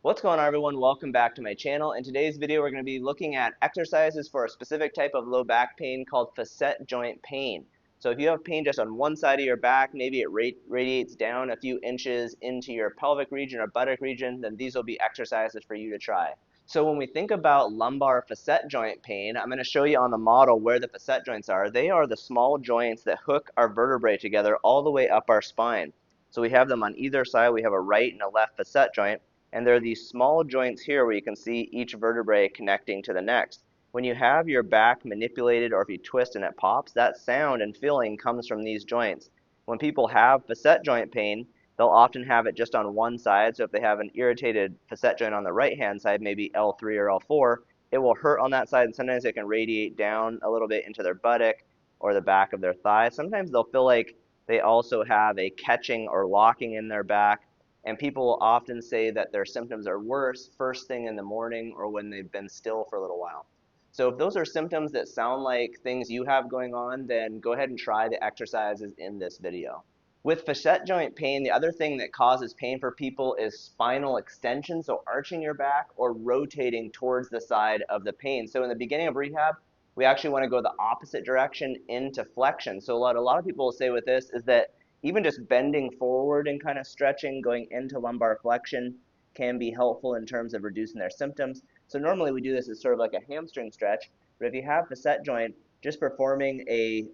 What's going on, everyone? Welcome back to my channel. In today's video, we're going to be looking at exercises for a specific type of low back pain called facet joint pain. So if you have pain just on one side of your back, maybe it radiates down a few inches into your pelvic region or buttock region, then these will be exercises for you to try. So when we think about lumbar facet joint pain, I'm going to show you on the model where the facet joints are. They are the small joints that hook our vertebrae together all the way up our spine. So we have them on either side. We have a right and a left facet joint. And there are these small joints here where you can see each vertebrae connecting to the next. When you have your back manipulated or if you twist and it pops, that sound and feeling comes from these joints. When people have facet joint pain, they'll often have it just on one side. So if they have an irritated facet joint on the right-hand side, maybe L3 or L4, it will hurt on that side, and sometimes it can radiate down a little bit into their buttock or the back of their thigh. Sometimes they'll feel like they also have a catching or locking in their back. And people often say that their symptoms are worse first thing in the morning or when they've been still for a little while. So if those are symptoms that sound like things you have going on, then go ahead and try the exercises in this video. With facet joint pain, the other thing that causes pain for people is spinal extension, so arching your back or rotating towards the side of the pain. So in the beginning of rehab, we actually want to go the opposite direction into flexion. So what a lot of people will say with this is that even just bending forward and kind of stretching, going into lumbar flexion can be helpful in terms of reducing their symptoms. So normally we do this as sort of like a hamstring stretch, but if you have facet joint, just performing a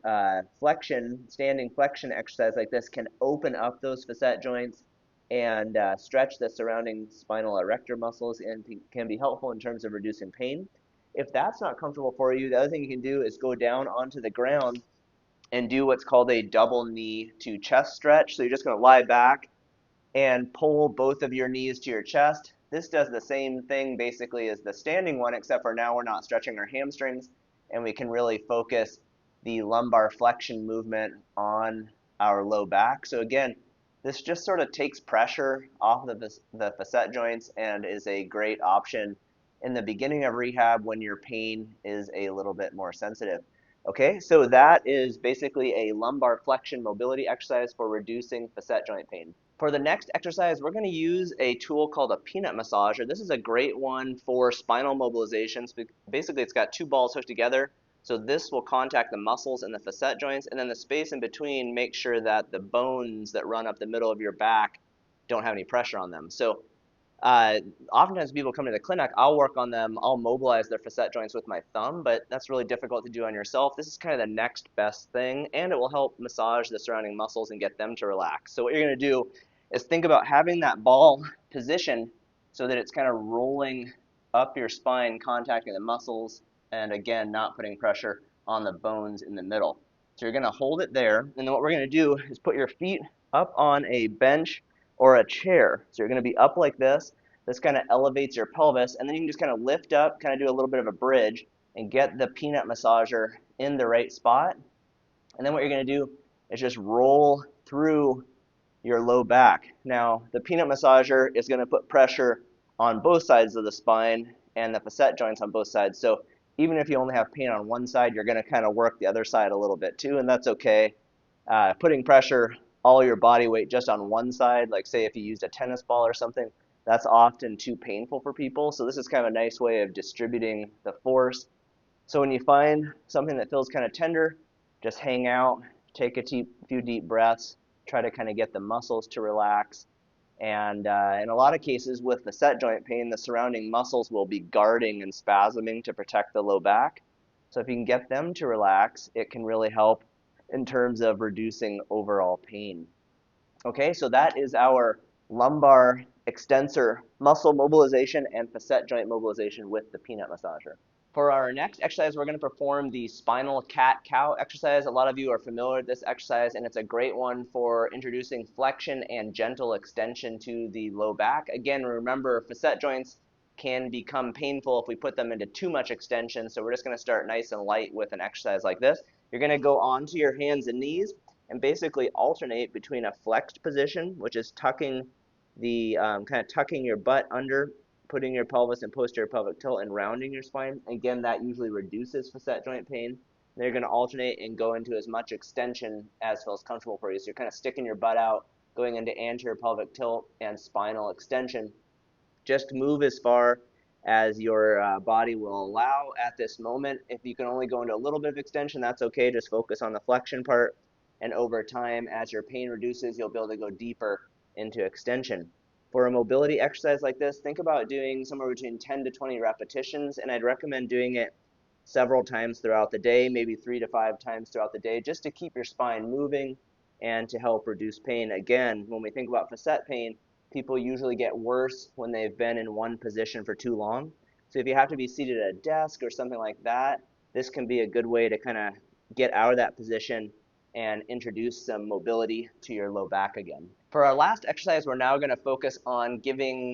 standing flexion exercise like this can open up those facet joints and stretch the surrounding spinal erector muscles and can be helpful in terms of reducing pain. If that's not comfortable for you, the other thing you can do is go down onto the ground and do what's called a double knee to chest stretch. So you're just going to lie back and pull both of your knees to your chest. This does the same thing basically as the standing one, except for now we're not stretching our hamstrings, and we can really focus the lumbar flexion movement on our low back. So again, this just sort of takes pressure off of the facet joints and is a great option in the beginning of rehab when your pain is a little bit more sensitive. Okay, so that is basically a lumbar flexion mobility exercise for reducing facet joint pain. For the next exercise, we're going to use a tool called a peanut massager. This is a great one for spinal mobilizations. Basically, it's got two balls hooked together. So this will contact the muscles in the facet joints, and then the space in between makes sure that the bones that run up the middle of your back don't have any pressure on them. So oftentimes people come to the clinic, I'll work on them, I'll mobilize their facet joints with my thumb, but that's really difficult to do on yourself. This is kind of the next best thing, and it will help massage the surrounding muscles and get them to relax. So what you're going to do is think about having that ball positioned so that it's kind of rolling up your spine, contacting the muscles, and again, not putting pressure on the bones in the middle. So you're going to hold it there, and then what we're going to do is put your feet up on a bench or a chair. So you're going to be up like this. This kind of elevates your pelvis, and then you can just kind of lift up, kind of do a little bit of a bridge, and get the peanut massager in the right spot. And then what you're going to do is just roll through your low back. Now, the peanut massager is going to put pressure on both sides of the spine and the facet joints on both sides. So even if you only have pain on one side, you're going to kind of work the other side a little bit too, and that's okay. Putting pressure all your body weight just on one side, like say if you used a tennis ball or something, that's often too painful for people. So this is kind of a nice way of distributing the force. So when you find something that feels kind of tender, just hang out, take a few deep breaths, try to kind of get the muscles to relax. And in a lot of cases with facet joint pain, the surrounding muscles will be guarding and spasming to protect the low back. So if you can get them to relax, it can really help in terms of reducing overall pain. Okay, so that is our lumbar extensor muscle mobilization and facet joint mobilization with the peanut massager. For our next exercise, we're going to perform the spinal cat-cow exercise. A lot of you are familiar with this exercise, and it's a great one for introducing flexion and gentle extension to the low back. Again, remember, facet joints can become painful if we put them into too much extension, so we're just going to start nice and light with an exercise like this. You're going to go onto your hands and knees and basically alternate between a flexed position, which is tucking the kind of tucking your butt under, putting your pelvis in posterior pelvic tilt and rounding your spine. Again, that usually reduces facet joint pain. Then you're going to alternate and go into as much extension as feels comfortable for you. So you're kind of sticking your butt out, going into anterior pelvic tilt and spinal extension. Just move as far as your body will allow at this moment. If you can only go into a little bit of extension, that's okay. Just focus on the flexion part. And over time, as your pain reduces, you'll be able to go deeper into extension. For a mobility exercise like this, think about doing somewhere between 10 to 20 repetitions, and I'd recommend doing it several times throughout the day, maybe 3 to 5 times throughout the day, just to keep your spine moving and to help reduce pain. Again, when we think about facet pain, people usually get worse when they've been in one position for too long. So if you have to be seated at a desk or something like that, this can be a good way to kind of get out of that position and introduce some mobility to your low back again. For our last exercise, we're now going to focus on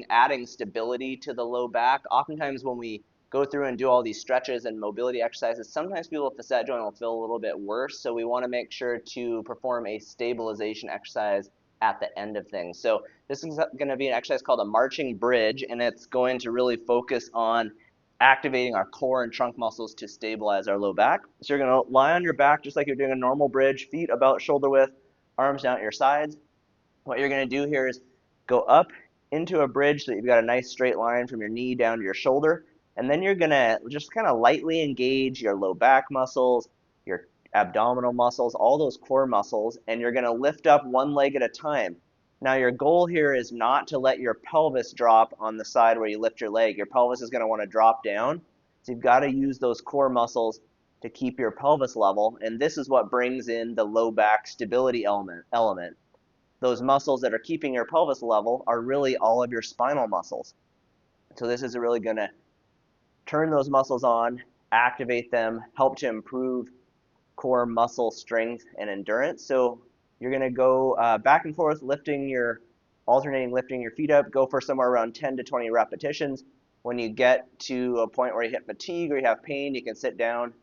adding stability to the low back. Oftentimes when we go through and do all these stretches and mobility exercises, sometimes people with facet joint will feel a little bit worse, so we want to make sure to perform a stabilization exercise at the end of things. So this is going to be an exercise called a marching bridge, and it's going to really focus on activating our core and trunk muscles to stabilize our low back. So you're going to lie on your back just like you're doing a normal bridge, feet about shoulder width, arms down at your sides. What you're going to do here is go up into a bridge so that you've got a nice straight line from your knee down to your shoulder, and then you're going to just kind of lightly engage your low back muscles, your abdominal muscles, all those core muscles, and you're going to lift up one leg at a time. Now your goal here is not to let your pelvis drop on the side where you lift your leg. Your pelvis is going to want to drop down, so you've got to use those core muscles to keep your pelvis level, and this is what brings in the low back stability element. Those muscles that are keeping your pelvis level are really all of your spinal muscles. So this is really going to turn those muscles on, activate them, help to improve core muscle strength and endurance. So you're going to go back and forth, alternating lifting your feet up. Go for somewhere around 10 to 20 repetitions. When you get to a point where you hit fatigue or you have pain, you can sit down,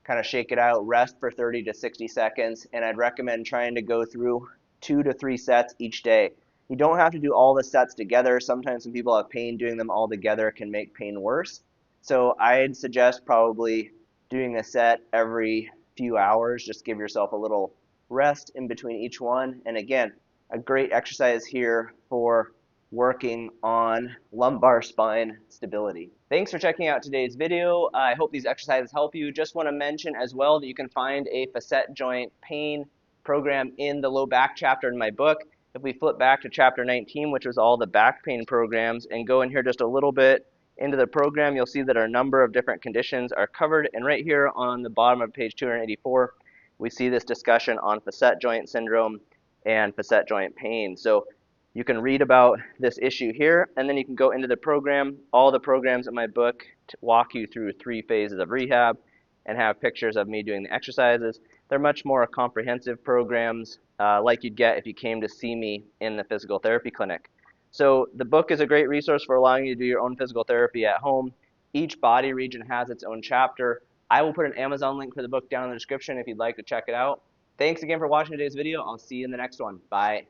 kind of shake it out, rest for 30 to 60 seconds, and I'd recommend trying to go through 2 to 3 sets each day. You don't have to do all the sets together. Sometimes when people have pain, doing them all together can make pain worse. So I'd suggest probably doing a set every few hours. Just give yourself a little rest in between each one. And again, a great exercise here for working on lumbar spine stability. Thanks for checking out today's video. I hope these exercises help you. Just want to mention as well that you can find a facet joint pain program in the low back chapter in my book. If we flip back to chapter 19, which was all the back pain programs, and go in here just a little bit into the program, you'll see that a number of different conditions are covered. And right here on the bottom of page 284, we see this discussion on facet joint syndrome and facet joint pain. So you can read about this issue here, and then you can go into the program. All the programs in my book to walk you through 3 phases of rehab and have pictures of me doing the exercises. They're much more comprehensive programs like you'd get if you came to see me in the physical therapy clinic. So the book is a great resource for allowing you to do your own physical therapy at home. Each body region has its own chapter. I will put an Amazon link for the book down in the description if you'd like to check it out. Thanks again for watching today's video. I'll see you in the next one. Bye.